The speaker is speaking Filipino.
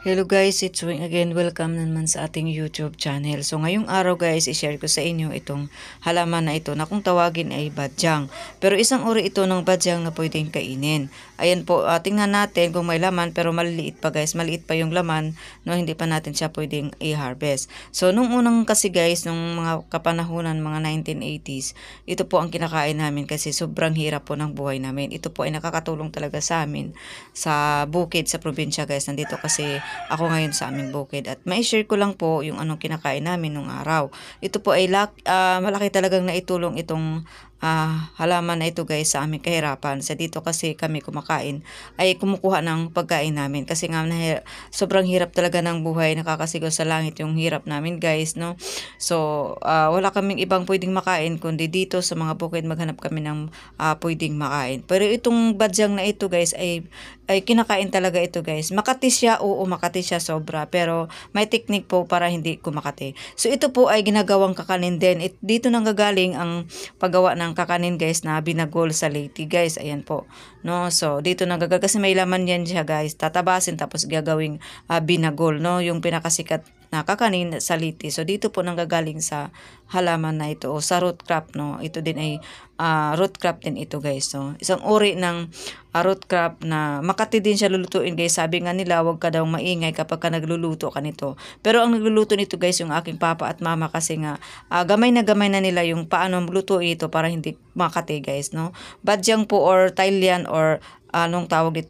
Hello guys, it's Wing again. Welcome naman sa ating YouTube channel. So ngayong araw guys, i-share ko sa inyo itong halaman na ito na kung tawagin ay badyang. Pero isang uri ito ng badyang na pwedeng kainin. Ayan po, tingnan natin kung may laman pero maliliit pa guys. Maliit pa yung laman, no, hindi pa natin siya pwedeng i-harvest. So nung unang kasi guys, nung mga kapanahunan, mga 1980s, ito po ang kinakain namin kasi sobrang hirap po ng buhay namin. Ito po ay nakakatulong talaga sa amin sa bukid sa probinsya guys. Nandito kasi ako ngayon sa aming bukid at mai-share ko lang po yung anong kinakain namin nung araw. Ito po ay malaki talagang naitulong itong halaman na ito guys sa aming kahirapan. Sa dito kasi kami kumakain ay kumukuha ng pagkain namin kasi nga sobrang hirap talaga ng buhay, nakakasigaw sa langit yung hirap namin guys, no. So wala kaming ibang pwedeng makain kundi dito sa mga bukid maghanap kami ng pwedeng makain. Pero itong badyang na ito guys ay kinakain talaga ito guys. Makati siya, oo, makati siya sobra, pero may technique po para hindi kumakati. So ito po ay ginagawang kakanin din. Dito nang gagaling ang paggawa ng kakanin guys na binagol sa Leyte guys. Ayan po, no. So dito nang kasi may laman yan siya guys. Tatabasin tapos gagawing binagol, no, yung pinakasikat na kakanin sa Leyte. So dito po nanggagaling sa halaman na ito o sa root crop, no. Ito din ay root crop din ito guys. So isang uri ng root crop na makati din siya lulutuin guys. Sabi nga nila wag ka daw maingay kapag ka nagluluto ka nito. Pero ang nagluluto nito guys yung aking papa at mama kasi nga gamay na nila yung paano lutuin ito para hindi makati guys, no. Badyang po or Thailand or anong tawag dito,